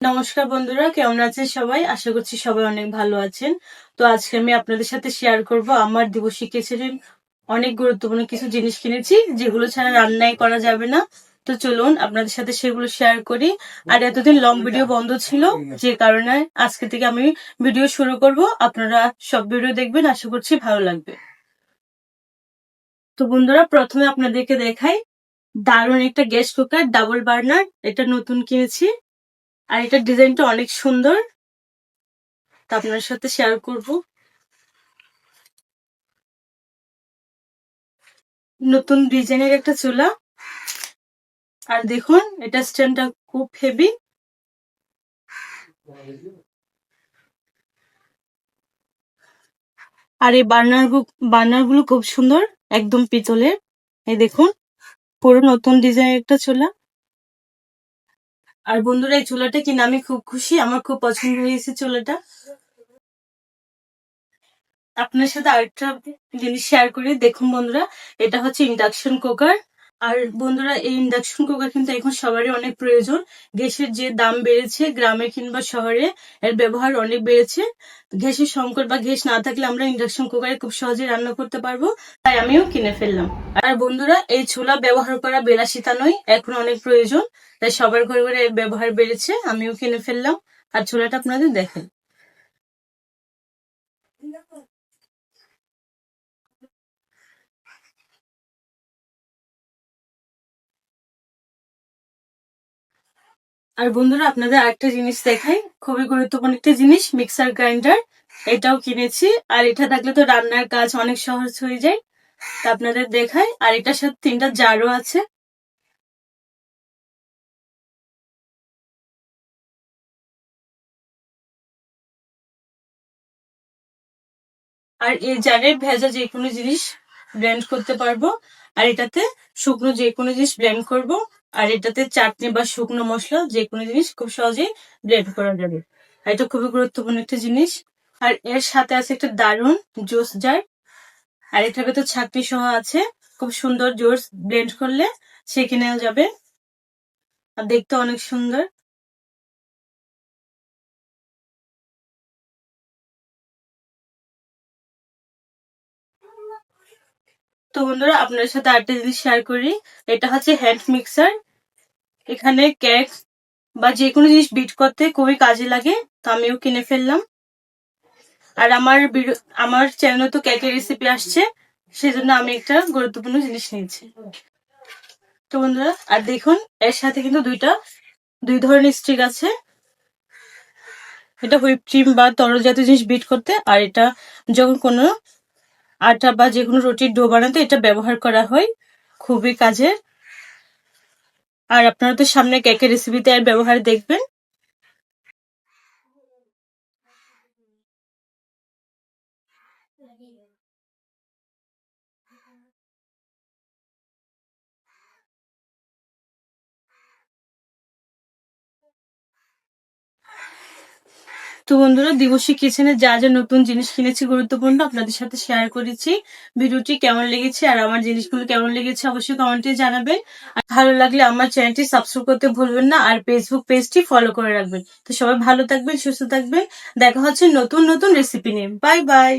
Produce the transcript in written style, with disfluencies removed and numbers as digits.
নমস্কার বন্ধুরা, কেমন আছেন সবাই? আশা করছি সবাই অনেক ভালো আছেন। তো আজকে আমি আপনাদের সাথে শেয়ার করব আমার দিবসী কিচেনের অনেক গুরুত্বপূর্ণ কিছু জিনিস কিনেছি, যেগুলো ছাড়া রান্নাই করা যাবে না। তো চলুন আপনাদের সাথে সেগুলো শেয়ার করি। আর এতদিন লং ভিডিও বন্ধ ছিল, যে কারণে আজকে থেকে আমি ভিডিও শুরু করব। আপনারা সব ভিডিও দেখবেন, আশা করছি ভালো লাগবে। তো বন্ধুরা, প্রথমে আপনাদেরকে দেখাই দারুণ একটা গ্যাস কুকার, ডাবল বার্নার। এটা নতুন কিনেছি আর এটার ডিজাইনটা অনেক সুন্দর, তা আপনার সাথে শেয়ার করব। নতুন ডিজাইনের একটা চুলা। আর দেখুন, এটা স্ট্যান্ডটা খুব হেভি। আর এই বার্নার গুলো খুব সুন্দর, একদম পিতলের। এই দেখুন, পুরো নতুন ডিজাইনের একটা চুলা। আর বন্ধুরা, এই চুলাটা কিনে আমি খুব খুশি, আমার খুব পছন্দ হয়েছে চুলাটা। আপনার সাথে আরেকটা জিনিস শেয়ার করি। দেখুন বন্ধুরা, এটা হচ্ছে ইন্ডাকশন কুকার। আর বন্ধুরা, এই ইন্ডাকশন কুকার কিন্তু এখন সবারই অনেক প্রয়োজন। গ্যাসের যে দাম বেড়েছে, গ্রামে কিংবা শহরে এর ব্যবহার অনেক বেড়েছে। গ্যাসের সংকট বা গ্যাস না থাকলে আমরা ইন্ডাকশন কুকারে খুব সহজে রান্না করতে পারবো, তাই আমিও কিনে ফেললাম। আর বন্ধুরা, এই চুলা ব্যবহার করা বিলাসিতা নয়, এখন অনেক প্রয়োজন, তাই সবার ঘরে ঘরে এর ব্যবহার বেড়েছে, আমিও কিনে ফেললাম। আর চুলাটা আপনাদের দেখেন। আর বন্ধুরা, আপনাদের আরেকটা জিনিস দেখাই, খুবই গুরুত্বপূর্ণ একটা জিনিস, মিক্সার গ্রাইন্ডার। এটাও কিনেছি। আর এটা থাকলে তো রান্নার কাজ অনেক সহজ হয়ে যায়, তা আপনাদের দেখাই। আর এটার সাথে 3টা জারও আছে। আর এই জারে ভেজা যে কোনো জিনিস ব্লেন্ড করতে পারবো। আর এটাতে শুকনো যে কোনো জিনিস ব্লেন্ড করব। আর এটাতে চাটনি বা শুকনো মশলা যে কোনো জিনিস খুব সহজেই ব্লেন্ড করা যাবে। আর এটা খুবই গুরুত্বপূর্ণ একটা জিনিস। আর এর সাথে আছে একটা দারুণ জুস জার। আর এটার ভেতর ছাকনি সহ আছে, খুব সুন্দর জুস ব্লেন্ড করলে ছেঁকে নেওয়া যাবে। আর দেখতে অনেক সুন্দর। তো বন্ধুরা, আপনার সাথে আরেকটা জিনিস শেয়ার করি। এটা হচ্ছে হ্যান্ড মিক্সার। এখানে কেক বা যে কোনো জিনিস বিট করতে খুবই কাজে লাগে, তো আমিও কিনে ফেললাম। আর আমার চ্যানেলে তো কেকের রেসিপি আসছে, সেজন্য আমি একটা গুরুত্বপূর্ণ জিনিস নিয়েছি। তো বন্ধুরা, আর দেখুন, এর সাথে কিন্তু দুই ধরনের স্টিক আছে। এটা হুইপ ক্রিম বা তরল জাতীয় জিনিস বিট করতে, আর এটা যখন কোনো আটা বা যে কোনো রুটির ডো বানাতে এটা ব্যবহার করা হয়, খুবই কাজের। আর আপনারা তো সামনে কেকের রেসিপিতে এর ব্যবহার দেখবেন। তো বন্ধুরা, দিবসী কিচেনে যা যা নতুন জিনিস কিনেছি গুরুত্বপূর্ণ, আপনাদের সাথে শেয়ার করেছি। ভিডিওটি কেমন লেগেছে আর আমার জিনিসগুলো কেমন লেগেছে অবশ্যই কমেন্টে জানাবেন। আর ভালো লাগলে আমার চ্যানেলটি সাবস্ক্রাইব করতে ভুলবেন না, আর ফেসবুক পেজটি ফলো করে রাখবেন। তো সবাই ভালো থাকবেন, সুস্থ থাকবেন। দেখা হচ্ছে নতুন নতুন রেসিপি নিয়ে। Bye bye.